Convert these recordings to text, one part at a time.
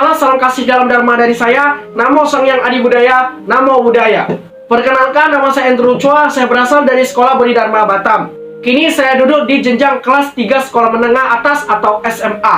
malam, salam kasih dalam Dharma dari saya. Namo Sang Hyang Adi Budaya, Namo Buddhaya. Perkenalkan, nama saya Andrew Chua, saya berasal dari Sekolah Budi Dharma Batam. Kini saya duduk di jenjang kelas 3 Sekolah Menengah Atas atau SMA.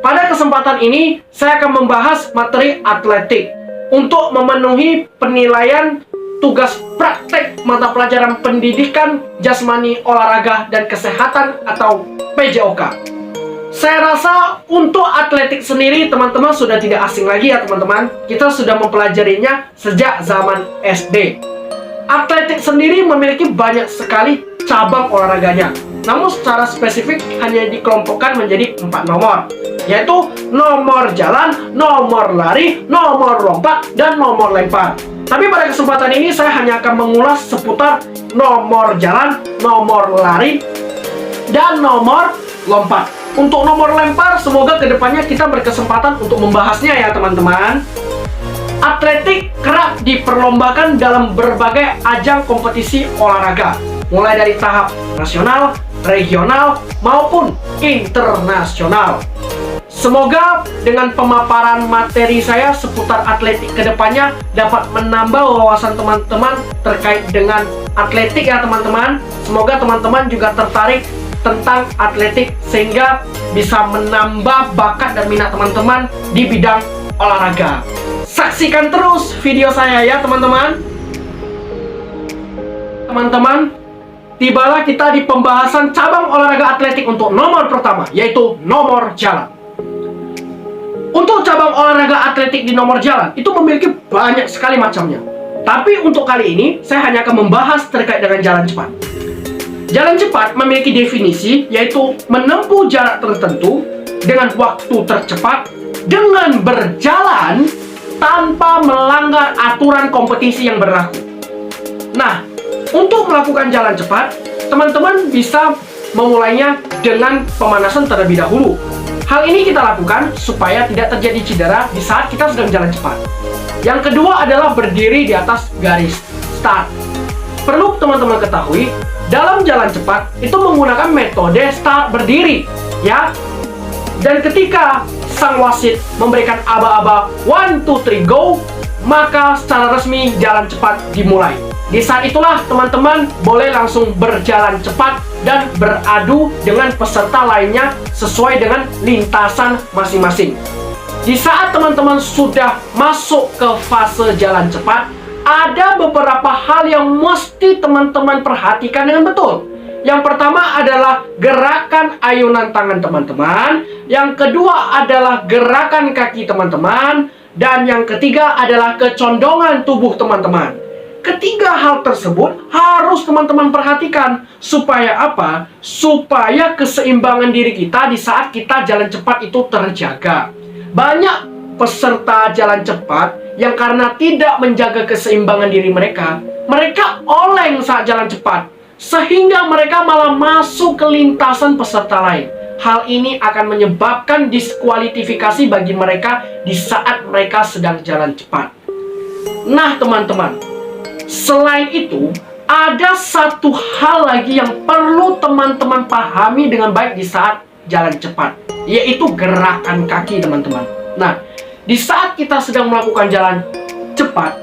Pada kesempatan ini, saya akan membahas materi atletik untuk memenuhi penilaian tugas praktek mata pelajaran pendidikan jasmani, olahraga, dan kesehatan atau PJOK. Saya rasa untuk atletik sendiri teman-teman sudah tidak asing lagi ya teman-teman. Kita sudah mempelajarinya sejak zaman SD. Atletik sendiri memiliki banyak sekali cabang olahraganya. Namun secara spesifik hanya dikelompokkan menjadi 4 nomor, yaitu nomor jalan, nomor lari, nomor lompat, dan nomor lempar. Tapi pada kesempatan ini saya hanya akan mengulas seputar nomor jalan, nomor lari, dan nomor lompat. Untuk nomor lempar, semoga kedepannya kita berkesempatan untuk membahasnya ya teman-teman. Atletik kerap diperlombakan dalam berbagai ajang kompetisi olahraga, mulai dari tahap nasional, regional, maupun internasional. Semoga dengan pemaparan materi saya seputar atletik kedepannya dapat menambah wawasan teman-teman terkait dengan atletik ya teman-teman. Semoga teman-teman juga tertarik tentang atletik sehingga bisa menambah bakat dan minat teman-teman di bidang olahraga. Saksikan terus video saya ya teman-teman. Teman-teman, tibalah kita di pembahasan cabang olahraga atletik untuk nomor pertama, yaitu nomor jalan. Untuk cabang olahraga atletik di nomor jalan itu memiliki banyak sekali macamnya. Tapi untuk kali ini saya hanya akan membahas terkait dengan jalan cepat. Jalan cepat memiliki definisi, yaitu menempuh jarak tertentu dengan waktu tercepat dengan berjalan tanpa melanggar aturan kompetisi yang berlaku. Nah, untuk melakukan jalan cepat, teman-teman bisa memulainya dengan pemanasan terlebih dahulu. Hal ini kita lakukan supaya tidak terjadi cedera di saat kita sedang jalan cepat. Yang kedua adalah berdiri di atas garis start. Perlu teman-teman ketahui, dalam jalan cepat itu menggunakan metode start berdiri, ya. Dan ketika sang wasit memberikan aba-aba 1, 2, 3, go, maka secara resmi jalan cepat dimulai. Di saat itulah teman-teman boleh langsung berjalan cepat dan beradu dengan peserta lainnya sesuai dengan lintasan masing-masing. Di saat teman-teman sudah masuk ke fase jalan cepat, ada beberapa hal yang mesti teman-teman perhatikan dengan betul. Yang pertama adalah gerakan ayunan tangan teman-teman. Yang kedua adalah gerakan kaki teman-teman. Dan yang ketiga adalah kecondongan tubuh teman-teman. Ketiga hal tersebut harus teman-teman perhatikan. Supaya apa? Supaya keseimbangan diri kita di saat kita jalan cepat itu terjaga. Banyak peserta jalan cepat yang karena tidak menjaga keseimbangan diri mereka, mereka oleng saat jalan cepat, sehingga mereka malah masuk ke lintasan peserta lain. Hal ini akan menyebabkan diskualifikasi bagi mereka di saat mereka sedang jalan cepat. Nah teman-teman, selain itu, ada satu hal lagi yang perlu teman-teman pahami dengan baik di saat jalan cepat, yaitu gerakan kaki teman-teman. Nah, di saat kita sedang melakukan jalan cepat,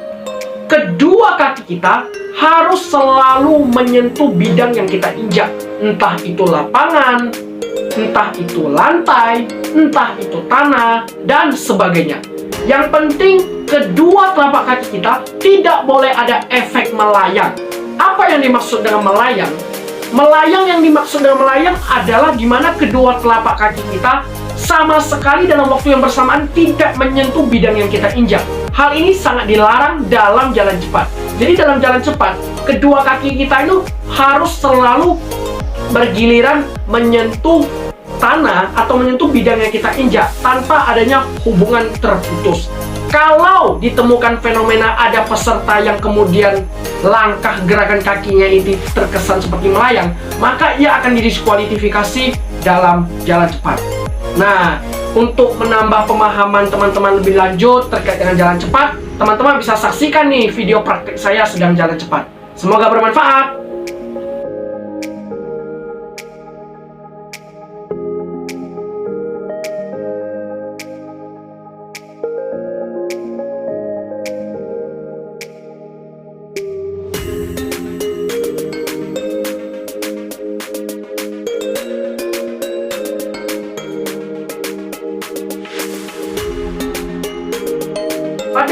kedua kaki kita harus selalu menyentuh bidang yang kita injak. Entah itu lapangan, entah itu lantai, entah itu tanah, dan sebagainya. Yang penting, kedua telapak kaki kita tidak boleh ada efek melayang. Apa yang dimaksud dengan melayang? Melayang yang dimaksud dengan melayang adalah di mana kedua telapak kaki kita sama sekali dalam waktu yang bersamaan tidak menyentuh bidang yang kita injak. Hal ini sangat dilarang dalam jalan cepat. Jadi dalam jalan cepat, kedua kaki kita itu harus selalu bergiliran menyentuh tanah atau menyentuh bidang yang kita injak tanpa adanya hubungan terputus. Kalau ditemukan fenomena ada peserta yang kemudian langkah gerakan kakinya itu terkesan seperti melayang, maka ia akan didiskualifikasi dalam jalan cepat. Nah, untuk menambah pemahaman teman-teman lebih lanjut terkait dengan jalan cepat, teman-teman bisa saksikan nih video praktik saya sedang jalan cepat. Semoga bermanfaat.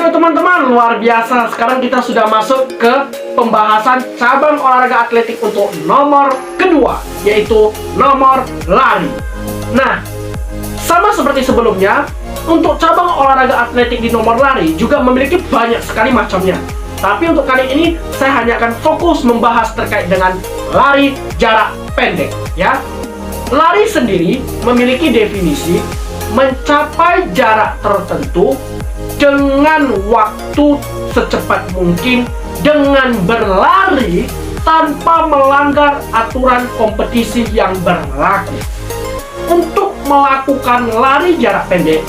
Oke teman-teman, luar biasa. Sekarang kita sudah masuk ke pembahasan cabang olahraga atletik untuk nomor kedua, yaitu nomor lari. Nah, sama seperti sebelumnya, untuk cabang olahraga atletik di nomor lari juga memiliki banyak sekali macamnya. Tapi untuk kali ini, saya hanya akan fokus membahas terkait dengan lari jarak pendek, ya. Lari sendiri memiliki definisi mencapai jarak tertentu dengan waktu secepat mungkin dengan berlari tanpa melanggar aturan kompetisi yang berlaku. Untuk melakukan lari jarak pendek,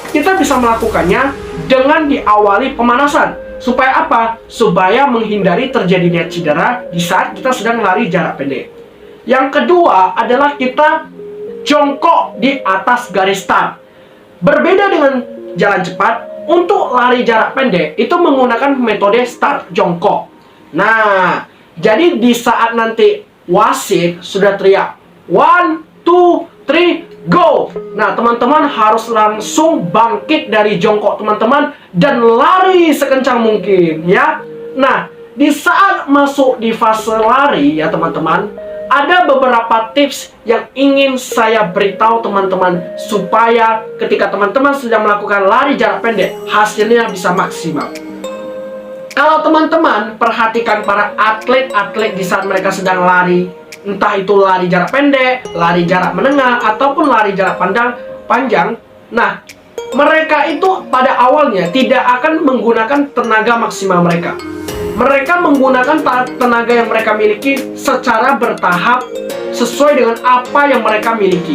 kita bisa melakukannya dengan diawali pemanasan. Supaya apa? Supaya menghindari terjadinya cedera di saat kita sedang lari jarak pendek. Yang kedua adalah kita jongkok di atas garis start. Berbeda dengan jalan cepat, untuk lari jarak pendek itu menggunakan metode start jongkok. Nah, jadi di saat nanti wasit sudah teriak 1, 2, 3, go! Nah, teman-teman harus langsung bangkit dari jongkok teman-teman dan lari sekencang mungkin, ya. Nah, di saat masuk di fase lari, ya teman-teman, ada beberapa tips yang ingin saya beritahu teman-teman supaya ketika teman-teman sedang melakukan lari jarak pendek, hasilnya bisa maksimal. Kalau teman-teman perhatikan para atlet-atlet di saat mereka sedang lari, entah itu lari jarak pendek, lari jarak menengah, ataupun lari jarak panjang. Nah, mereka itu pada awalnya tidak akan menggunakan tenaga maksimal mereka. Mereka menggunakan tenaga yang mereka miliki secara bertahap sesuai dengan apa yang mereka miliki.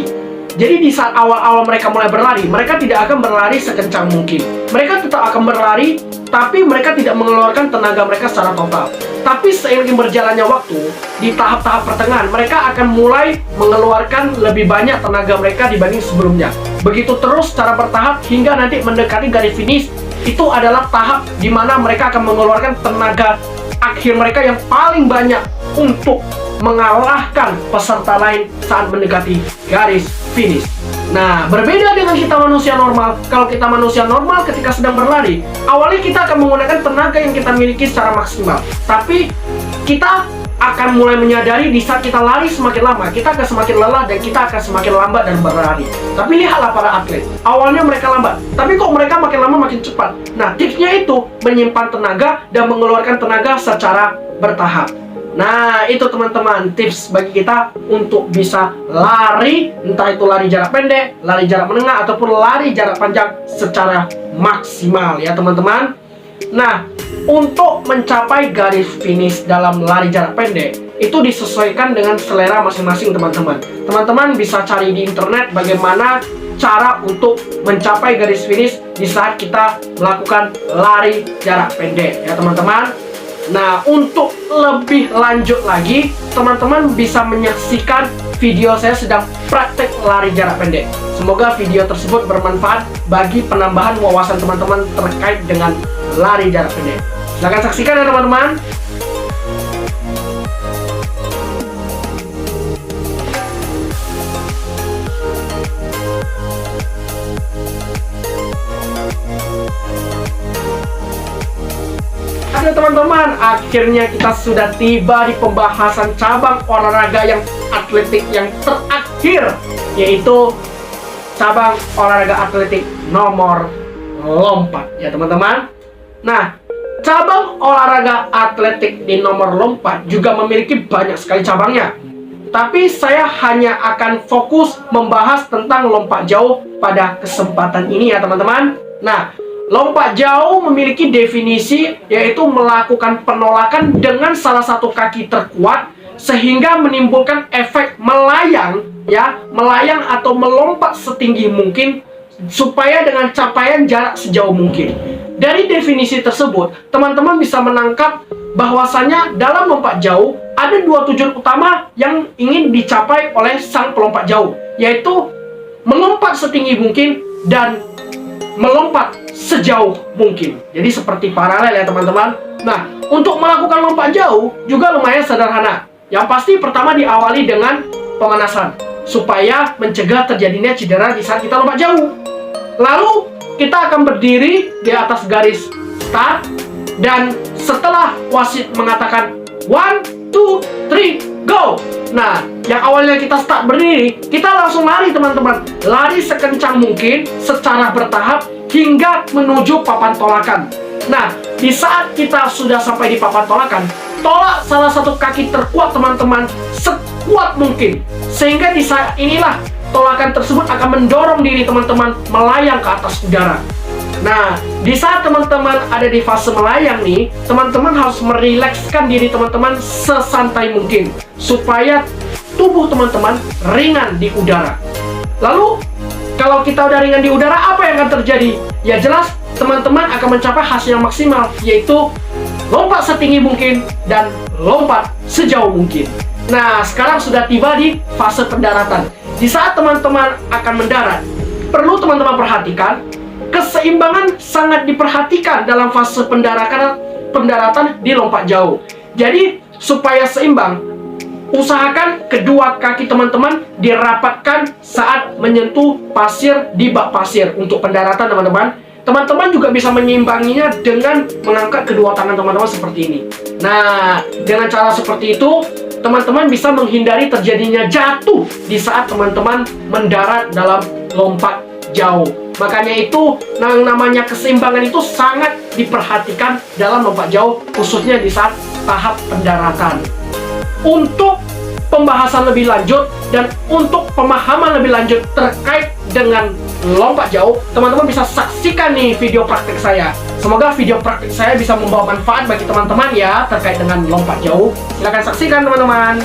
Jadi di saat awal-awal mereka mulai berlari, mereka tidak akan berlari sekencang mungkin. Mereka tetap akan berlari, tapi mereka tidak mengeluarkan tenaga mereka secara total. Tapi seiring berjalannya waktu, di tahap-tahap pertengahan, mereka akan mulai mengeluarkan lebih banyak tenaga mereka dibanding sebelumnya. Begitu terus secara bertahap hingga nanti mendekati garis finish. Itu adalah tahap di mana mereka akan mengeluarkan tenaga akhir mereka yang paling banyak untuk mengalahkan peserta lain saat mendekati garis finish. Nah, berbeda dengan kita manusia normal. Kalau kita manusia normal ketika sedang berlari, awalnya kita akan menggunakan tenaga yang kita miliki secara maksimal. Tapi kita akan mulai menyadari di saat kita lari semakin lama, kita akan semakin lelah dan kita akan semakin lambat dan berlari. Tapi lihatlah para atlet, awalnya mereka lambat, tapi kok mereka makin lama makin cepat. Nah, tipsnya itu menyimpan tenaga dan mengeluarkan tenaga secara bertahap. Nah, itu teman-teman tips bagi kita untuk bisa lari, entah itu lari jarak pendek, lari jarak menengah, ataupun lari jarak panjang secara maksimal, ya teman-teman. Nah, untuk mencapai garis finish dalam lari jarak pendek itu disesuaikan dengan selera masing-masing teman-teman. Teman-teman bisa cari di internet bagaimana cara untuk mencapai garis finish di saat kita melakukan lari jarak pendek, ya teman-teman. Nah, untuk lebih lanjut lagi, teman-teman bisa menyaksikan video saya sedang praktek lari jarak pendek. Semoga video tersebut bermanfaat bagi penambahan wawasan teman-teman terkait dengan lari jarak pendek. Silahkan saksikan ya teman-teman. Oke teman-teman, akhirnya kita sudah tiba di pembahasan cabang olahraga yang atletik yang terakhir, yaitu cabang olahraga atletik nomor lompat, ya teman-teman. Nah, cabang olahraga atletik di nomor lompat juga memiliki banyak sekali cabangnya. Tapi saya hanya akan fokus membahas tentang lompat jauh pada kesempatan ini, ya teman-teman. Nah, lompat jauh memiliki definisi yaitu melakukan penolakan dengan salah satu kaki terkuat sehingga menimbulkan efek melayang, ya, melayang atau melompat setinggi mungkin supaya dengan capaian jarak sejauh mungkin. Dari definisi tersebut, teman-teman bisa menangkap bahwasannya dalam lompat jauh ada dua tujuan utama yang ingin dicapai oleh sang pelompat jauh, yaitu melompat setinggi mungkin dan melompat sejauh mungkin. Jadi seperti paralel, ya teman-teman. Nah, untuk melakukan lompat jauh juga lumayan sederhana. Yang pasti pertama diawali dengan pemanasan supaya mencegah terjadinya cedera di saat kita lompat jauh. Lalu kita akan berdiri di atas garis start. Dan setelah wasit mengatakan 1, 2, 3, go. Nah, yang awalnya kita start berdiri, kita langsung lari teman-teman. Lari sekencang mungkin, secara bertahap, hingga menuju papan tolakan. Nah, di saat kita sudah sampai di papan tolakan, tolak salah satu kaki terkuat teman-teman sekuat mungkin. Sehingga di saat inilah tolakan tersebut akan mendorong diri teman-teman melayang ke atas udara. Nah, di saat teman-teman ada di fase melayang nih, teman-teman harus merilekskan diri teman-teman sesantai mungkin supaya tubuh teman-teman ringan di udara. Lalu, kalau kita udah ringan di udara, apa yang akan terjadi? Ya jelas, teman-teman akan mencapai hasil yang maksimal, yaitu lompat setinggi mungkin dan lompat sejauh mungkin. Nah, sekarang sudah tiba di fase pendaratan. Di saat teman-teman akan mendarat, perlu teman-teman perhatikan, keseimbangan sangat diperhatikan dalam fase pendaratan di lompat jauh. Jadi, supaya seimbang, usahakan kedua kaki teman-teman dirapatkan saat menyentuh pasir di bak pasir untuk pendaratan teman-teman. Teman-teman juga bisa menyeimbanginya dengan mengangkat kedua tangan teman-teman seperti ini. Nah, dengan cara seperti itu, teman-teman bisa menghindari terjadinya jatuh di saat teman-teman mendarat dalam lompat jauh. Makanya itu, yang namanya keseimbangan itu sangat diperhatikan dalam lompat jauh, khususnya di saat tahap pendaratan. Untuk pembahasan lebih lanjut dan untuk pemahaman lebih lanjut terkait dengan lompat jauh, teman-teman bisa saksikan nih video praktik saya. Semoga video praktik saya bisa membawa manfaat bagi teman-teman ya terkait dengan lompat jauh. Silahkan saksikan teman-teman.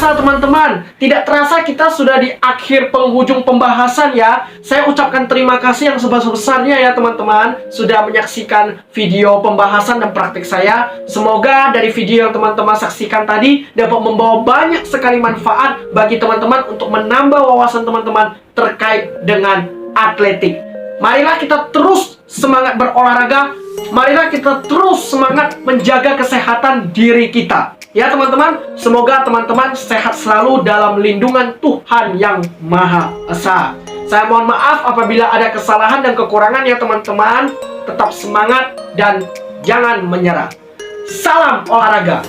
Teman-teman, tidak terasa kita sudah di akhir penghujung pembahasan ya. Saya ucapkan terima kasih yang sebesar-besarnya ya teman-teman sudah menyaksikan video pembahasan dan praktik saya. Semoga dari video yang teman-teman saksikan tadi dapat membawa banyak sekali manfaat bagi teman-teman untuk menambah wawasan teman-teman terkait dengan atletik. Marilah kita terus semangat berolahraga. Marilah kita terus semangat menjaga kesehatan diri kita. Ya teman-teman, semoga teman-teman sehat selalu dalam lindungan Tuhan Yang Maha Esa. Saya mohon maaf apabila ada kesalahan dan kekurangan ya teman-teman. Tetap semangat dan jangan menyerah. Salam olahraga.